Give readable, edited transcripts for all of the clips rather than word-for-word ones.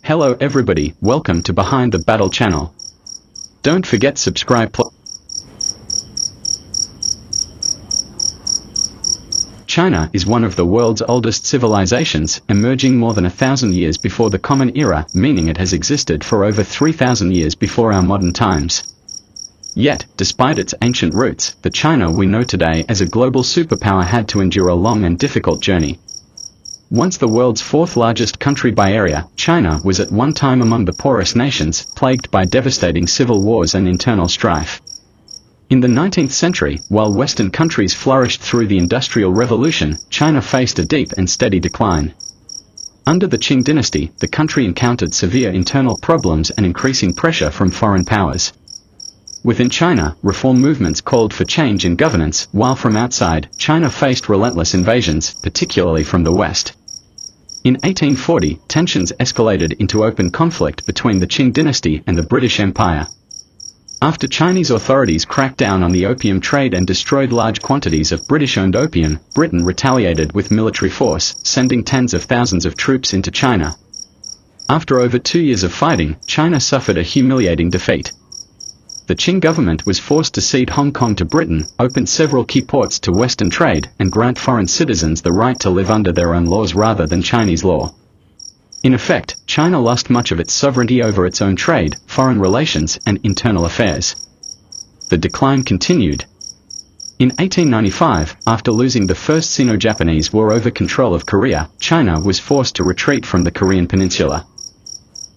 Hello everybody, welcome to Behind the Battle channel. Don't forget subscribe. China is one of the world's oldest civilizations, emerging more than 1,000 years before the Common Era, meaning it has existed for over 3,000 years before our modern times. Yet, despite its ancient roots, the China we know today as a global superpower had to endure a long and difficult journey. Once the world's fourth largest country by area, China was at one time among the poorest nations, plagued by devastating civil wars and internal strife. In the 19th century, while Western countries flourished through the Industrial Revolution, China faced a deep and steady decline. Under the Qing dynasty, the country encountered severe internal problems and increasing pressure from foreign powers. Within China, reform movements called for change in governance, while from outside, China faced relentless invasions, particularly from the West. In 1840, tensions escalated into open conflict between the Qing dynasty and the British Empire. After Chinese authorities cracked down on the opium trade and destroyed large quantities of British-owned opium, Britain retaliated with military force, sending tens of thousands of troops into China. After over 2 years of fighting, China suffered a humiliating defeat. The Qing government was forced to cede Hong Kong to Britain, open several key ports to Western trade, and grant foreign citizens the right to live under their own laws rather than Chinese law. In effect, China lost much of its sovereignty over its own trade, foreign relations, and internal affairs. The decline continued. In 1895, after losing the First Sino-Japanese War over control of Korea, China was forced to retreat from the Korean peninsula.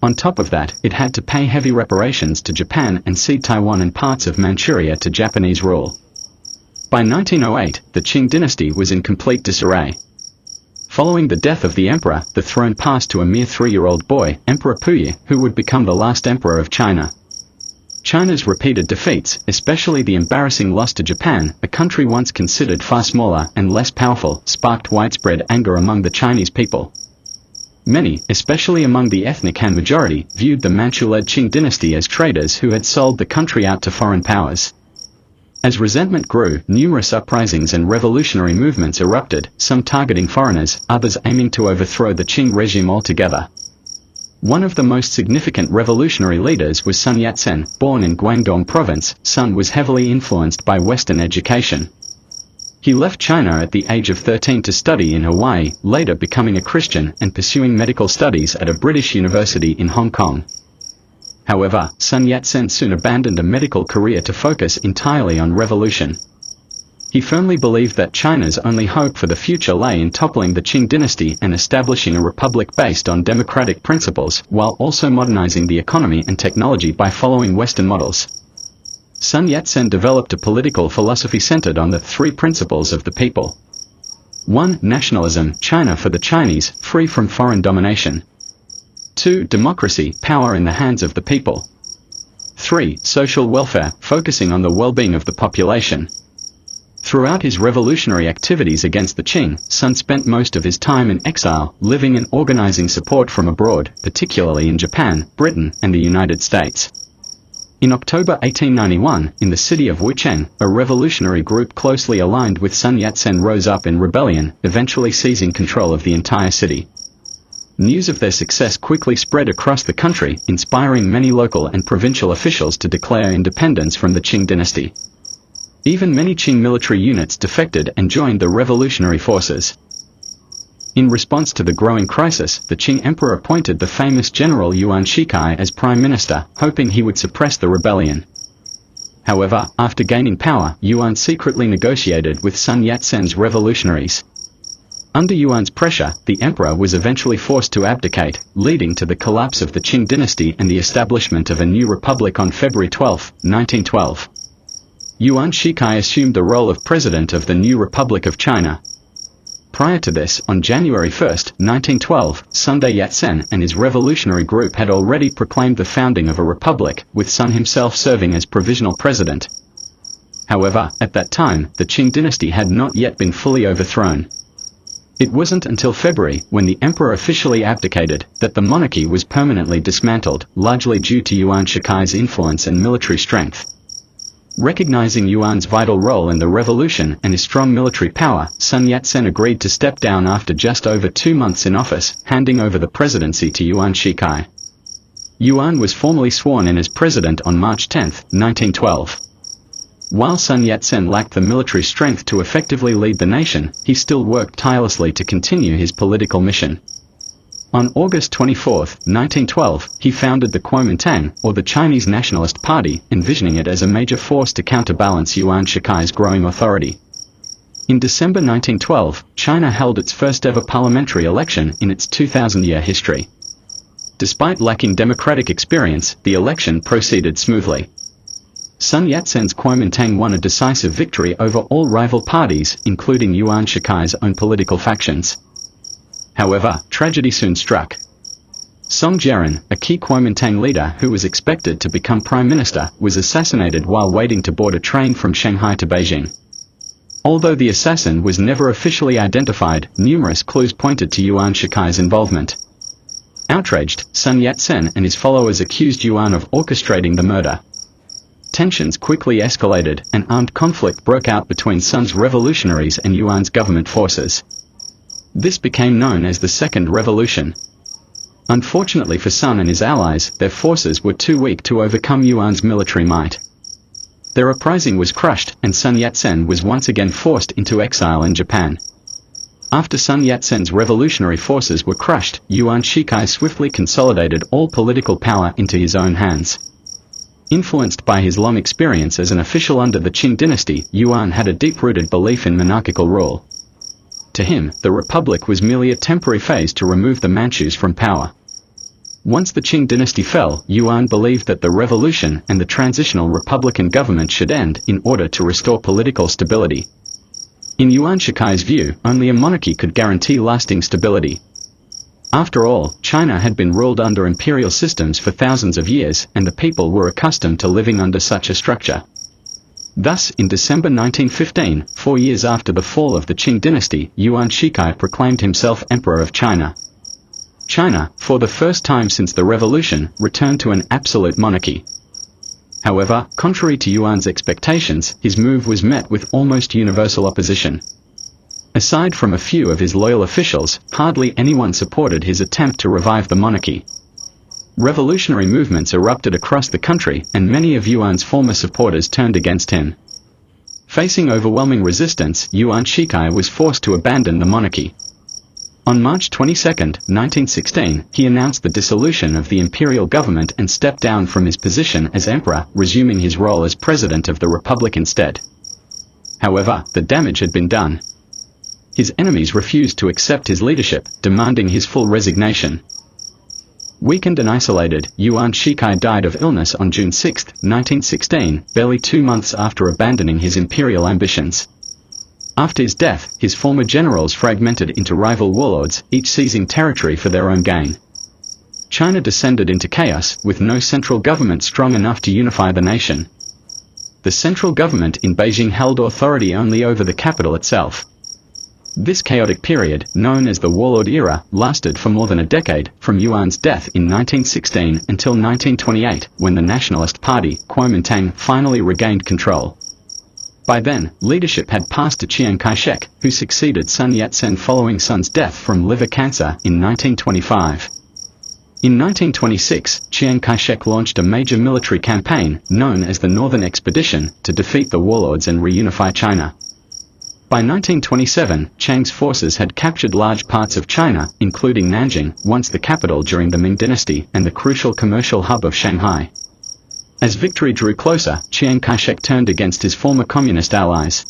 On top of that, it had to pay heavy reparations to Japan and cede Taiwan and parts of Manchuria to Japanese rule. By 1908, the Qing dynasty was in complete disarray. Following the death of the emperor, the throne passed to a mere 3-year-old boy, Emperor Puyi, who would become the last emperor of China. China's repeated defeats, especially the embarrassing loss to Japan, a country once considered far smaller and less powerful, sparked widespread anger among the Chinese people. Many, especially among the ethnic Han majority, viewed the Manchu-led Qing dynasty as traitors who had sold the country out to foreign powers. As resentment grew, numerous uprisings and revolutionary movements erupted, some targeting foreigners, others aiming to overthrow the Qing regime altogether. One of the most significant revolutionary leaders was Sun Yat-sen. Born in Guangdong province, Sun was heavily influenced by Western education. He left China at the age of 13 to study in Hawaii, later becoming a Christian and pursuing medical studies at a British university in Hong Kong. However, Sun Yat-sen soon abandoned a medical career to focus entirely on revolution. He firmly believed that China's only hope for the future lay in toppling the Qing dynasty and establishing a republic based on democratic principles, while also modernizing the economy and technology by following Western models. Sun Yat-sen developed a political philosophy centered on the 3 principles of the people. 1. Nationalism, China for the Chinese, free from foreign domination. 2. Democracy, power in the hands of the people. 3. Social welfare, focusing on the well-being of the population. Throughout his revolutionary activities against the Qing, Sun spent most of his time in exile, living and organizing support from abroad, particularly in Japan, Britain, and the United States. In October 1891, in the city of Wucheng, a revolutionary group closely aligned with Sun Yat-sen rose up in rebellion, eventually seizing control of the entire city. News of their success quickly spread across the country, inspiring many local and provincial officials to declare independence from the Qing dynasty. Even many Qing military units defected and joined the revolutionary forces. In response to the growing crisis, the Qing emperor appointed the famous General Yuan Shikai as prime minister, hoping he would suppress the rebellion. However, after gaining power, Yuan secretly negotiated with Sun Yat-sen's revolutionaries. Under Yuan's pressure, the emperor was eventually forced to abdicate, leading to the collapse of the Qing dynasty and the establishment of a new republic on February 12, 1912. Yuan Shikai assumed the role of president of the new Republic of China. Prior to this, on January 1, 1912, Sun Yat-sen and his revolutionary group had already proclaimed the founding of a republic, with Sun himself serving as provisional president. However, at that time, the Qing dynasty had not yet been fully overthrown. It wasn't until February, when the emperor officially abdicated, that the monarchy was permanently dismantled, largely due to Yuan Shikai's influence and military strength. Recognizing Yuan's vital role in the revolution and his strong military power, Sun Yat-sen agreed to step down after just over 2 months in office, handing over the presidency to Yuan Shikai. Yuan was formally sworn in as president on March 10, 1912. While Sun Yat-sen lacked the military strength to effectively lead the nation, he still worked tirelessly to continue his political mission. On August 24, 1912, he founded the Kuomintang, or the Chinese Nationalist Party, envisioning it as a major force to counterbalance Yuan Shikai's growing authority. In December 1912, China held its first-ever parliamentary election in its 2,000-year history. Despite lacking democratic experience, the election proceeded smoothly. Sun Yat-sen's Kuomintang won a decisive victory over all rival parties, including Yuan Shikai's own political factions. However, tragedy soon struck. Song Jiaran, a key Kuomintang leader who was expected to become prime minister, was assassinated while waiting to board a train from Shanghai to Beijing. Although the assassin was never officially identified, numerous clues pointed to Yuan Shikai's involvement. Outraged, Sun Yat-sen and his followers accused Yuan of orchestrating the murder. Tensions quickly escalated, and armed conflict broke out between Sun's revolutionaries and Yuan's government forces. This became known as the Second Revolution. Unfortunately for Sun and his allies, their forces were too weak to overcome Yuan's military might. Their uprising was crushed, and Sun Yat-sen was once again forced into exile in Japan. After Sun Yat-sen's revolutionary forces were crushed, Yuan Shikai swiftly consolidated all political power into his own hands. Influenced by his long experience as an official under the Qing dynasty, Yuan had a deep-rooted belief in monarchical rule. To him, the republic was merely a temporary phase to remove the Manchus from power. Once the Qing dynasty fell, Yuan believed that the revolution and the transitional republican government should end in order to restore political stability. In Yuan Shikai's view, only a monarchy could guarantee lasting stability. After all, China had been ruled under imperial systems for thousands of years, and the people were accustomed to living under such a structure. Thus, in December 1915, 4 years after the fall of the Qing dynasty, Yuan Shikai proclaimed himself Emperor of China. China, for the first time since the revolution, returned to an absolute monarchy. However, contrary to Yuan's expectations, his move was met with almost universal opposition. Aside from a few of his loyal officials, hardly anyone supported his attempt to revive the monarchy. Revolutionary movements erupted across the country, and many of Yuan's former supporters turned against him. Facing overwhelming resistance, Yuan Shikai was forced to abandon the monarchy. On March 22, 1916, he announced the dissolution of the imperial government and stepped down from his position as emperor, resuming his role as president of the republic instead. However, the damage had been done. His enemies refused to accept his leadership, demanding his full resignation. Weakened and isolated, Yuan Shikai died of illness on June 6, 1916, barely 2 months after abandoning his imperial ambitions. After his death, his former generals fragmented into rival warlords, each seizing territory for their own gain. China descended into chaos, with no central government strong enough to unify the nation. The central government in Beijing held authority only over the capital itself. This chaotic period, known as the Warlord Era, lasted for more than a decade, from Yuan's death in 1916 until 1928, when the Nationalist Party, Kuomintang, finally regained control. By then, leadership had passed to Chiang Kai-shek, who succeeded Sun Yat-sen following Sun's death from liver cancer in 1925. In 1926, Chiang Kai-shek launched a major military campaign, known as the Northern Expedition, to defeat the warlords and reunify China. By 1927, Chiang's forces had captured large parts of China, including Nanjing, once the capital during the Ming dynasty, and the crucial commercial hub of Shanghai. As victory drew closer, Chiang Kai-shek turned against his former communist allies.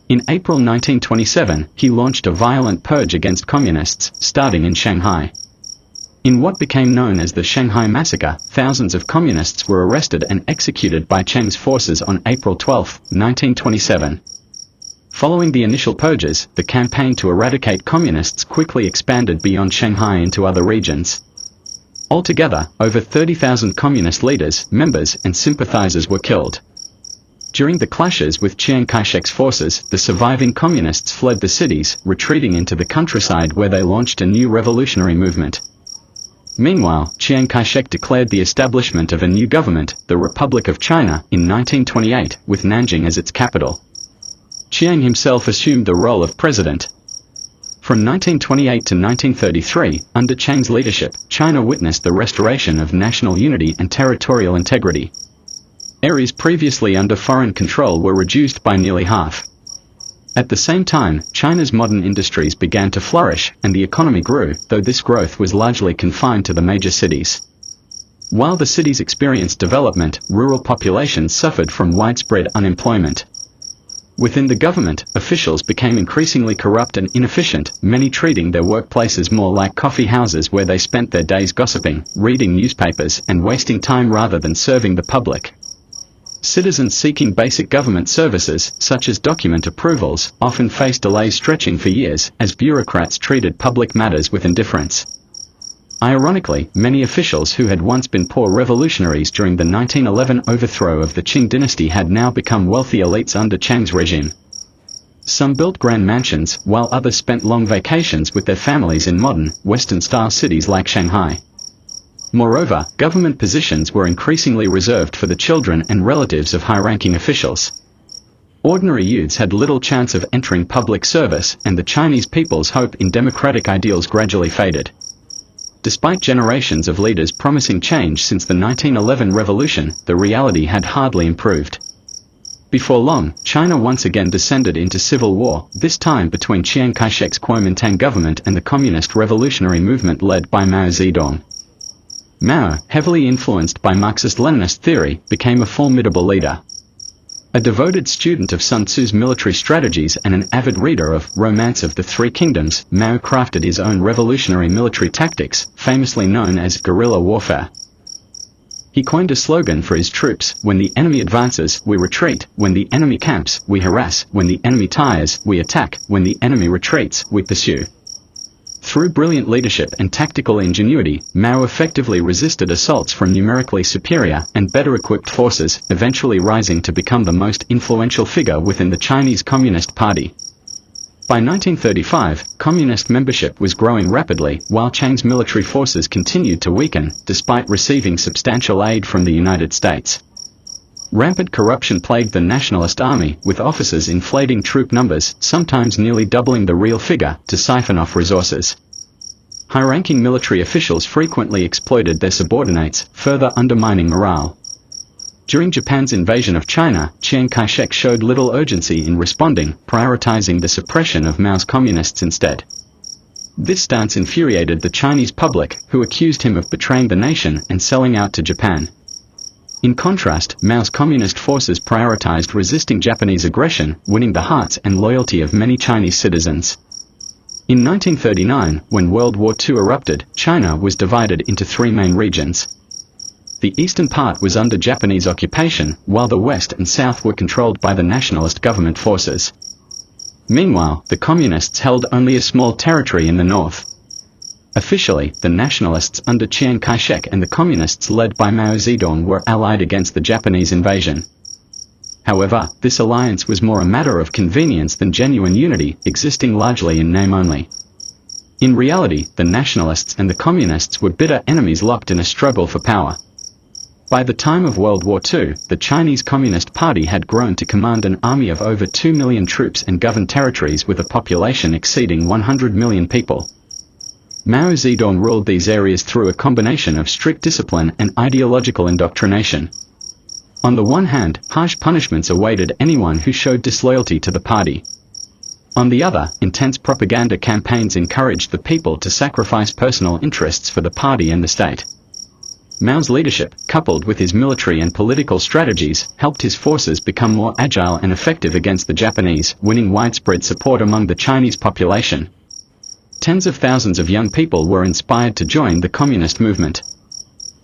In April 1927, he launched a violent purge against communists, starting in Shanghai. In what became known as the Shanghai Massacre, thousands of communists were arrested and executed by Chiang's forces on April 12, 1927. Following the initial purges, the campaign to eradicate communists quickly expanded beyond Shanghai into other regions. Altogether, over 30,000 communist leaders, members, and sympathizers were killed. During the clashes with Chiang Kai-shek's forces, the surviving communists fled the cities, retreating into the countryside where they launched a new revolutionary movement. Meanwhile, Chiang Kai-shek declared the establishment of a new government, the Republic of China, in 1928, with Nanjing as its capital. Chiang himself assumed the role of president. From 1928 to 1933, under Chiang's leadership, China witnessed the restoration of national unity and territorial integrity. Areas previously under foreign control were reduced by nearly half. At the same time, China's modern industries began to flourish, and the economy grew, though this growth was largely confined to the major cities. While the cities experienced development, rural populations suffered from widespread unemployment. Within the government, officials became increasingly corrupt and inefficient, many treating their workplaces more like coffee houses where they spent their days gossiping, reading newspapers, and wasting time rather than serving the public. Citizens seeking basic government services, such as document approvals, often faced delays stretching for years, as bureaucrats treated public matters with indifference. Ironically, many officials who had once been poor revolutionaries during the 1911 overthrow of the Qing dynasty had now become wealthy elites under Chiang's regime. Some built grand mansions, while others spent long vacations with their families in modern, Western-style cities like Shanghai. Moreover, government positions were increasingly reserved for the children and relatives of high-ranking officials. Ordinary youths had little chance of entering public service, and the Chinese people's hope in democratic ideals gradually faded. Despite generations of leaders promising change since the 1911 revolution, the reality had hardly improved. Before long, China once again descended into civil war, this time between Chiang Kai-shek's Kuomintang government and the communist revolutionary movement led by Mao Zedong. Mao, heavily influenced by Marxist-Leninist theory, became a formidable leader. A devoted student of Sun Tzu's military strategies and an avid reader of Romance of the Three Kingdoms, Mao crafted his own revolutionary military tactics, famously known as guerrilla warfare. He coined a slogan for his troops: when the enemy advances, we retreat; when the enemy camps, we harass; when the enemy tires, we attack; when the enemy retreats, we pursue. Through brilliant leadership and tactical ingenuity, Mao effectively resisted assaults from numerically superior and better-equipped forces, eventually rising to become the most influential figure within the Chinese Communist Party. By 1935, communist membership was growing rapidly, while Chiang's military forces continued to weaken, despite receiving substantial aid from the United States. Rampant corruption plagued the nationalist army, with officers inflating troop numbers, sometimes nearly doubling the real figure, to siphon off resources. High-ranking military officials frequently exploited their subordinates, further undermining morale. During Japan's invasion of China, Chiang Kai-shek showed little urgency in responding, prioritizing the suppression of Mao's communists instead. This stance infuriated the Chinese public, who accused him of betraying the nation and selling out to Japan. In contrast, Mao's communist forces prioritized resisting Japanese aggression, winning the hearts and loyalty of many Chinese citizens. In 1939, when World War II erupted, China was divided into three main regions. The eastern part was under Japanese occupation, while the west and south were controlled by the nationalist government forces. Meanwhile, the communists held only a small territory in the north. Officially, the nationalists under Chiang Kai-shek and the communists led by Mao Zedong were allied against the Japanese invasion. However, this alliance was more a matter of convenience than genuine unity, existing largely in name only. In reality, the nationalists and the communists were bitter enemies locked in a struggle for power. By the time of World War II, the Chinese Communist Party had grown to command an army of over 2 million troops and govern territories with a population exceeding 100 million people. Mao Zedong ruled these areas through a combination of strict discipline and ideological indoctrination. On the one hand, harsh punishments awaited anyone who showed disloyalty to the party. On the other, intense propaganda campaigns encouraged the people to sacrifice personal interests for the party and the state. Mao's leadership, coupled with his military and political strategies, helped his forces become more agile and effective against the Japanese, winning widespread support among the Chinese population. Tens of thousands of young people were inspired to join the communist movement.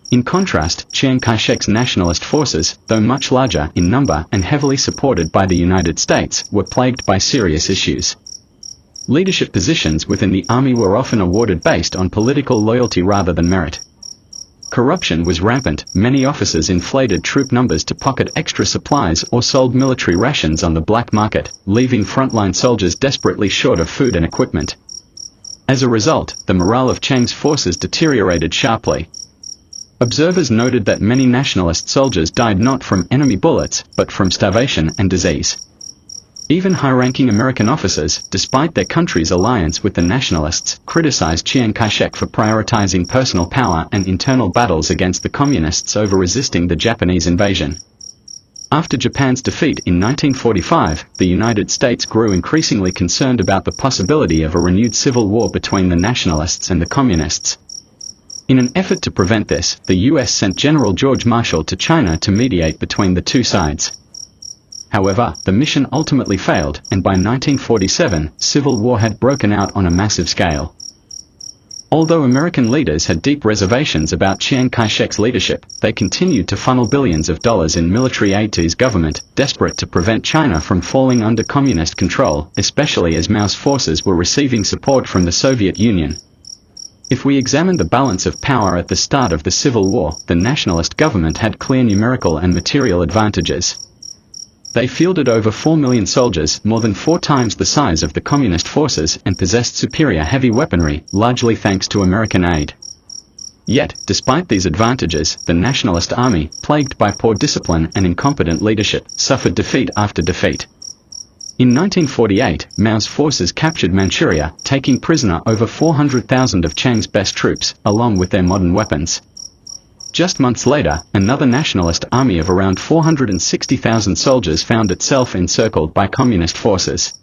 In contrast, Chiang Kai-shek's nationalist forces, though much larger in number and heavily supported by the United States, were plagued by serious issues. Leadership positions within the army were often awarded based on political loyalty rather than merit. Corruption was rampant, many officers inflated troop numbers to pocket extra supplies or sold military rations on the black market, leaving frontline soldiers desperately short of food and equipment. As a result, the morale of Chiang's forces deteriorated sharply. Observers noted that many nationalist soldiers died not from enemy bullets, but from starvation and disease. Even high-ranking American officers, despite their country's alliance with the nationalists, criticized Chiang Kai-shek for prioritizing personal power and internal battles against the communists over resisting the Japanese invasion. After Japan's defeat in 1945, the United States grew increasingly concerned about the possibility of a renewed civil war between the nationalists and the communists. In an effort to prevent this, the U.S. sent General George Marshall to China to mediate between the two sides. However, the mission ultimately failed, and by 1947, civil war had broken out on a massive scale. Although American leaders had deep reservations about Chiang Kai-shek's leadership, they continued to funnel billions of dollars in military aid to his government, desperate to prevent China from falling under communist control, especially as Mao's forces were receiving support from the Soviet Union. If we examine the balance of power at the start of the Civil War, the nationalist government had clear numerical and material advantages. They fielded over 4 million soldiers, more than 4 times the size of the communist forces, and possessed superior heavy weaponry, largely thanks to American aid. Yet, despite these advantages, the nationalist army, plagued by poor discipline and incompetent leadership, suffered defeat after defeat. In 1948, Mao's forces captured Manchuria, taking prisoner over 400,000 of Chiang's best troops, along with their modern weapons. Just months later, another nationalist army of around 460,000 soldiers found itself encircled by communist forces.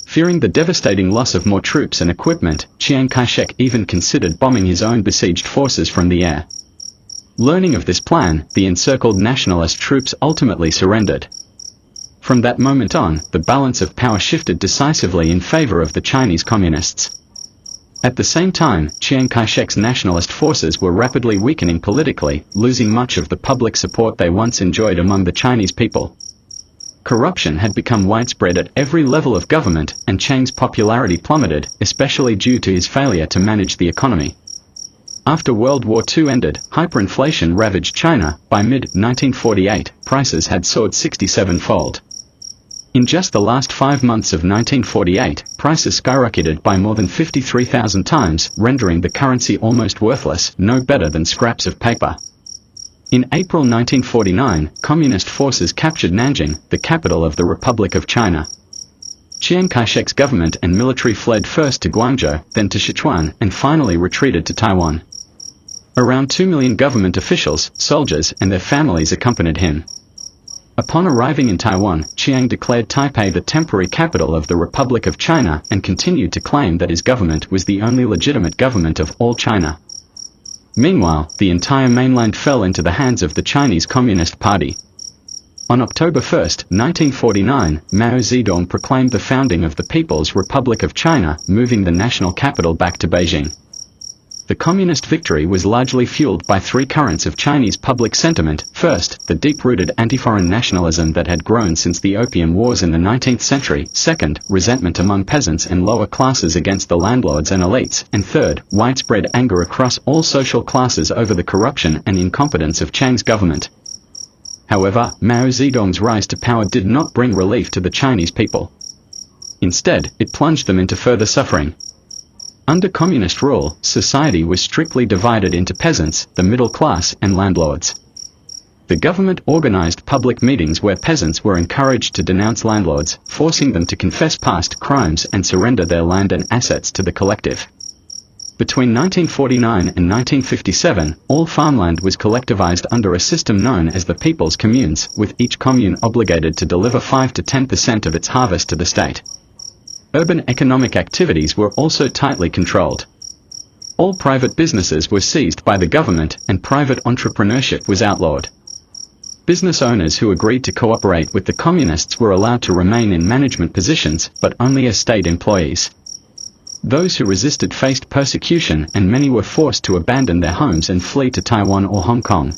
Fearing the devastating loss of more troops and equipment, Chiang Kai-shek even considered bombing his own besieged forces from the air. Learning of this plan, the encircled nationalist troops ultimately surrendered. From that moment on, the balance of power shifted decisively in favor of the Chinese communists. At the same time, Chiang Kai-shek's nationalist forces were rapidly weakening politically, losing much of the public support they once enjoyed among the Chinese people. Corruption had become widespread at every level of government, and Chiang's popularity plummeted, especially due to his failure to manage the economy. After World War II ended, hyperinflation ravaged China. By mid-1948, prices had soared 67-fold. In just the last 5 months of 1948, prices skyrocketed by more than 53,000 times, rendering the currency almost worthless, no better than scraps of paper. In April 1949, communist forces captured Nanjing, the capital of the Republic of China. Chiang Kai-shek's government and military fled first to Guangzhou, then to Sichuan, and finally retreated to Taiwan. Around 2 million government officials, soldiers, and their families accompanied him. Upon arriving in Taiwan, Chiang declared Taipei the temporary capital of the Republic of China and continued to claim that his government was the only legitimate government of all China. Meanwhile, the entire mainland fell into the hands of the Chinese Communist Party. On October 1, 1949, Mao Zedong proclaimed the founding of the People's Republic of China, moving the national capital back to Beijing. The communist victory was largely fueled by 3 currents of Chinese public sentiment. First, the deep-rooted anti-foreign nationalism that had grown since the Opium Wars in the 19th century. Second, resentment among peasants and lower classes against the landlords and elites. And third, widespread anger across all social classes over the corruption and incompetence of Chiang's government. However, Mao Zedong's rise to power did not bring relief to the Chinese people. Instead, it plunged them into further suffering. Under communist rule, society was strictly divided into peasants, the middle class, and landlords. The government organized public meetings where peasants were encouraged to denounce landlords, forcing them to confess past crimes and surrender their land and assets to the collective. Between 1949 and 1957, all farmland was collectivized under a system known as the People's Communes, with each commune obligated to deliver 5 to 10% of its harvest to the state. Urban economic activities were also tightly controlled. All private businesses were seized by the government, and private entrepreneurship was outlawed. Business owners who agreed to cooperate with the communists were allowed to remain in management positions, but only as state employees. Those who resisted faced persecution, and many were forced to abandon their homes and flee to Taiwan or Hong Kong.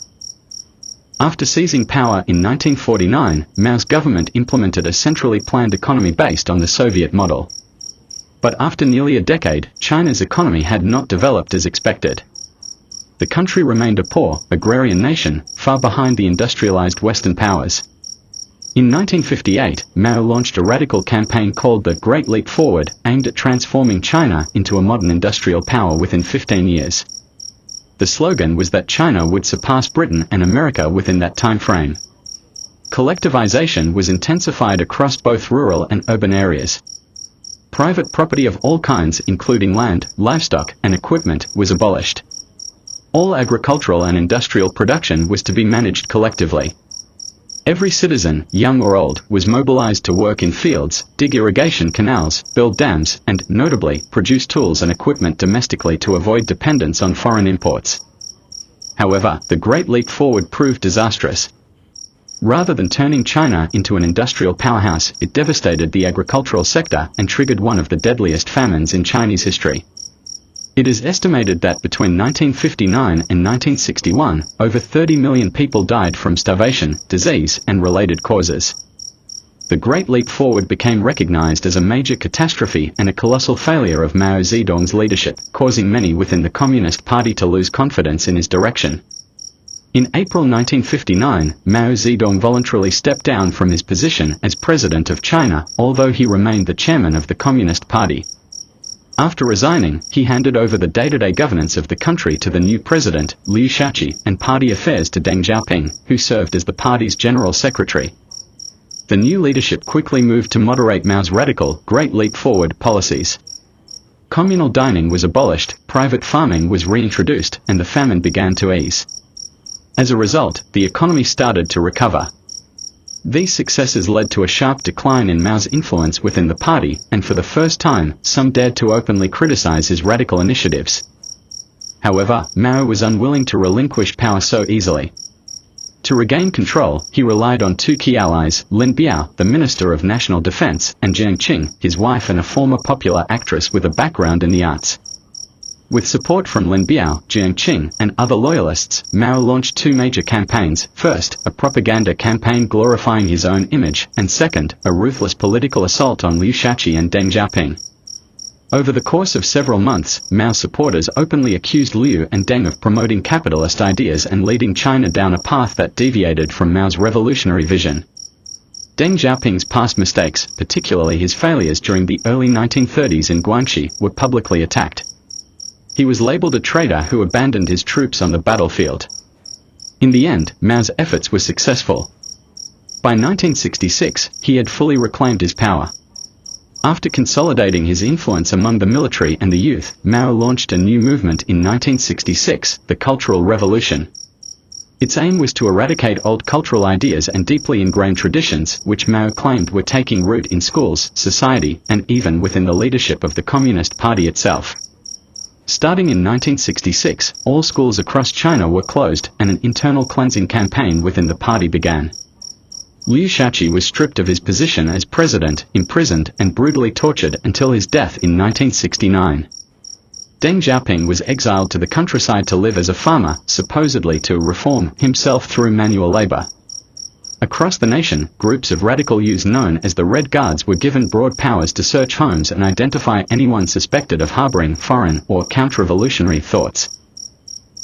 After seizing power in 1949, Mao's government implemented a centrally planned economy based on the Soviet model. But after nearly a decade, China's economy had not developed as expected. The country remained a poor, agrarian nation, far behind the industrialized Western powers. In 1958, Mao launched a radical campaign called the Great Leap Forward, aimed at transforming China into a modern industrial power within 15 years. The slogan was that China would surpass Britain and America within that time frame. Collectivization was intensified across both rural and urban areas. Private property of all kinds, including land, livestock, and equipment, was abolished. All agricultural and industrial production was to be managed collectively. Every citizen, young or old, was mobilized to work in fields, dig irrigation canals, build dams, and, notably, produce tools and equipment domestically to avoid dependence on foreign imports. However, the Great Leap Forward proved disastrous. Rather than turning China into an industrial powerhouse, it devastated the agricultural sector and triggered one of the deadliest famines in Chinese history. It is estimated that between 1959 and 1961, over 30 million people died from starvation, disease, and related causes. The Great Leap Forward became recognized as a major catastrophe and a colossal failure of Mao Zedong's leadership, causing many within the Communist Party to lose confidence in his direction. In April 1959, Mao Zedong voluntarily stepped down from his position as president of China, although he remained the chairman of the Communist Party. After resigning, he handed over the day-to-day governance of the country to the new president, Liu Shaoqi, and party affairs to Deng Xiaoping, who served as the party's general secretary. The new leadership quickly moved to moderate Mao's radical, Great Leap Forward policies. Communal dining was abolished, private farming was reintroduced, and the famine began to ease. As a result, the economy started to recover. These successes led to a sharp decline in Mao's influence within the party, and for the first time, some dared to openly criticize his radical initiatives. However, Mao was unwilling to relinquish power so easily. To regain control, he relied on two key allies, Lin Biao, the Minister of National Defense, and Jiang Qing, his wife and a former popular actress with a background in the arts. With support from Lin Biao, Jiang Qing, and other loyalists, Mao launched two major campaigns: first, a propaganda campaign glorifying his own image, and second, a ruthless political assault on Liu Shaoqi and Deng Xiaoping. Over the course of several months, Mao's supporters openly accused Liu and Deng of promoting capitalist ideas and leading China down a path that deviated from Mao's revolutionary vision. Deng Xiaoping's past mistakes, particularly his failures during the early 1930s in Guangxi, were publicly attacked. He was labeled a traitor who abandoned his troops on the battlefield. In the end, Mao's efforts were successful. By 1966, he had fully reclaimed his power. After consolidating his influence among the military and the youth, Mao launched a new movement in 1966, the Cultural Revolution. Its aim was to eradicate old cultural ideas and deeply ingrained traditions, which Mao claimed were taking root in schools, society, and even within the leadership of the Communist Party itself. Starting in 1966, all schools across China were closed, and an internal cleansing campaign within the party began. Liu Shaoqi was stripped of his position as president, imprisoned, and brutally tortured until his death in 1969. Deng Xiaoping was exiled to the countryside to live as a farmer, supposedly to reform himself through manual labor. Across the nation, groups of radical youths known as the Red Guards were given broad powers to search homes and identify anyone suspected of harboring foreign or counter-revolutionary thoughts.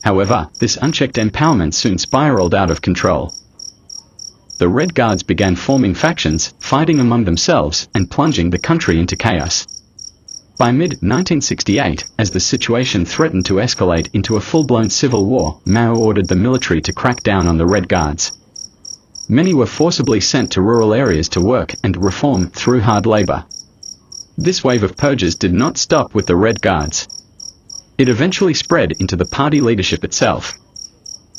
However, this unchecked empowerment soon spiraled out of control. The Red Guards began forming factions, fighting among themselves, and plunging the country into chaos. By mid-1968, as the situation threatened to escalate into a full-blown civil war, Mao ordered the military to crack down on the Red Guards. Many were forcibly sent to rural areas to work and reform through hard labor. This wave of purges did not stop with the Red Guards. It eventually spread into the party leadership itself.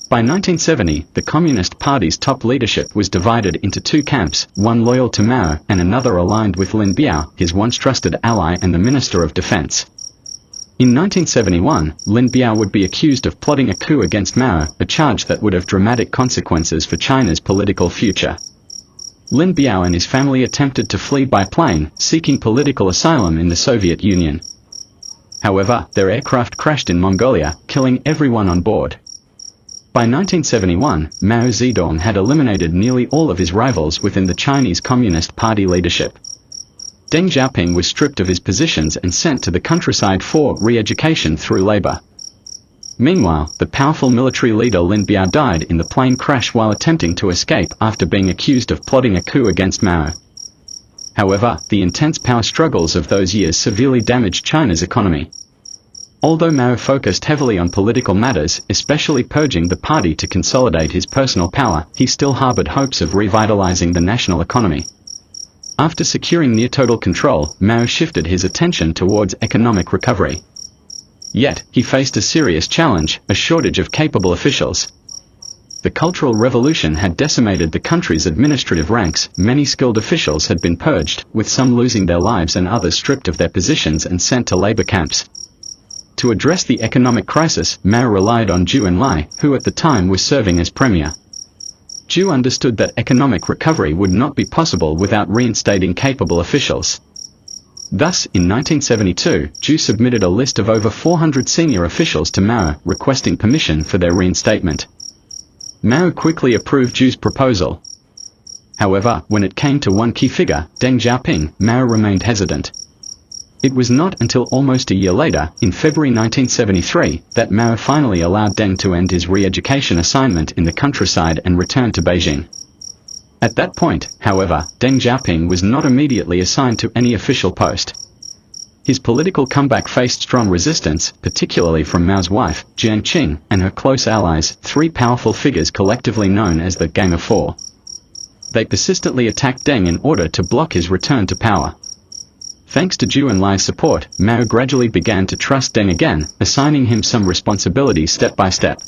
By 1970, the Communist Party's top leadership was divided into two camps, one loyal to Mao and another aligned with Lin Biao, his once trusted ally and the Minister of Defense. In 1971, Lin Biao would be accused of plotting a coup against Mao, a charge that would have dramatic consequences for China's political future. Lin Biao and his family attempted to flee by plane, seeking political asylum in the Soviet Union. However, their aircraft crashed in Mongolia, killing everyone on board. By 1971, Mao Zedong had eliminated nearly all of his rivals within the Chinese Communist Party leadership. Deng Xiaoping was stripped of his positions and sent to the countryside for re-education through labor. Meanwhile, the powerful military leader Lin Biao died in the plane crash while attempting to escape after being accused of plotting a coup against Mao. However, the intense power struggles of those years severely damaged China's economy. Although Mao focused heavily on political matters, especially purging the party to consolidate his personal power, he still harbored hopes of revitalizing the national economy. After securing near-total control, Mao shifted his attention towards economic recovery. Yet, he faced a serious challenge, a shortage of capable officials. The Cultural Revolution had decimated the country's administrative ranks, many skilled officials had been purged, with some losing their lives and others stripped of their positions and sent to labor camps. To address the economic crisis, Mao relied on Zhou Enlai, who at the time was serving as premier. Zhou understood that economic recovery would not be possible without reinstating capable officials. Thus, in 1972, Zhou submitted a list of over 400 senior officials to Mao, requesting permission for their reinstatement. Mao quickly approved Zhou's proposal. However, when it came to one key figure, Deng Xiaoping, Mao remained hesitant. It was not until almost a year later, in February 1973, that Mao finally allowed Deng to end his re-education assignment in the countryside and return to Beijing. At that point, however, Deng Xiaoping was not immediately assigned to any official post. His political comeback faced strong resistance, particularly from Mao's wife, Jiang Qing, and her close allies, three powerful figures collectively known as the Gang of Four. They persistently attacked Deng in order to block his return to power. Thanks to Zhou Enlai's support, Mao gradually began to trust Deng again, assigning him some responsibilities step by step.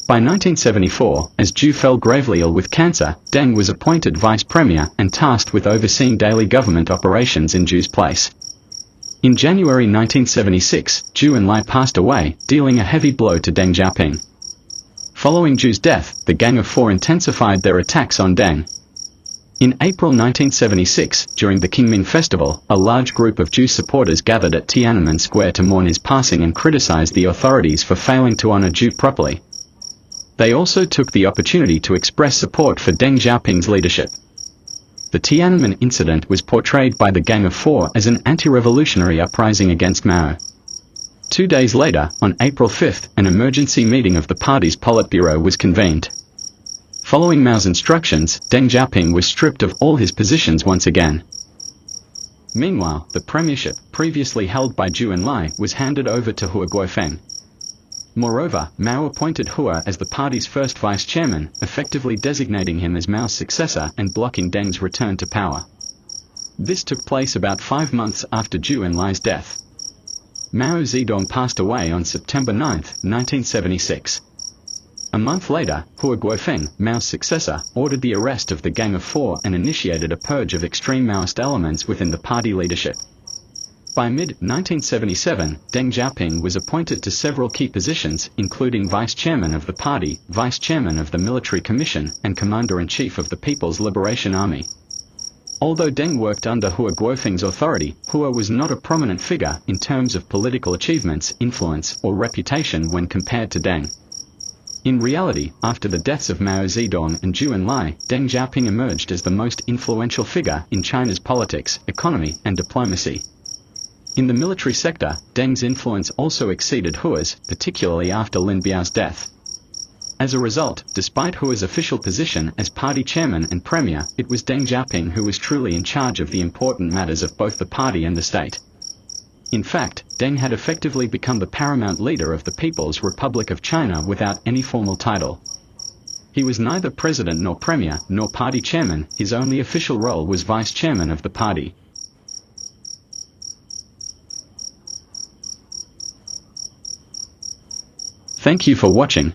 By 1974, as Zhou fell gravely ill with cancer, Deng was appointed vice premier and tasked with overseeing daily government operations in Zhou's place. In January 1976, Zhou Enlai passed away, dealing a heavy blow to Deng Xiaoping. Following Zhou's death, the Gang of Four intensified their attacks on Deng. In April 1976, during the Qingming Festival, a large group of Zhou supporters gathered at Tiananmen Square to mourn his passing and criticized the authorities for failing to honor Zhou properly. They also took the opportunity to express support for Deng Xiaoping's leadership. The Tiananmen incident was portrayed by the Gang of Four as an anti-revolutionary uprising against Mao. 2 days later, on April 5, an emergency meeting of the party's Politburo was convened. Following Mao's instructions, Deng Xiaoping was stripped of all his positions once again. Meanwhile, the premiership, previously held by Zhou Enlai, was handed over to Hua Guofeng. Moreover, Mao appointed Hua as the party's first vice-chairman, effectively designating him as Mao's successor and blocking Deng's return to power. This took place about 5 months after Zhou Enlai's death. Mao Zedong passed away on September 9, 1976. A month later, Hua Guofeng, Mao's successor, ordered the arrest of the Gang of Four and initiated a purge of extreme Maoist elements within the party leadership. By mid-1977, Deng Xiaoping was appointed to several key positions, including vice-chairman of the party, vice-chairman of the military commission, and commander-in-chief of the People's Liberation Army. Although Deng worked under Hua Guofeng's authority, Hua was not a prominent figure in terms of political achievements, influence, or reputation when compared to Deng. In reality, after the deaths of Mao Zedong and Zhou Enlai, Deng Xiaoping emerged as the most influential figure in China's politics, economy, and diplomacy. In the military sector, Deng's influence also exceeded Hua's, particularly after Lin Biao's death. As a result, despite Hua's official position as party chairman and premier, it was Deng Xiaoping who was truly in charge of the important matters of both the party and the state. In fact, Deng had effectively become the paramount leader of the People's Republic of China without any formal title. He was neither president nor premier, nor party chairman, his only official role was vice chairman of the party. Thank you for watching.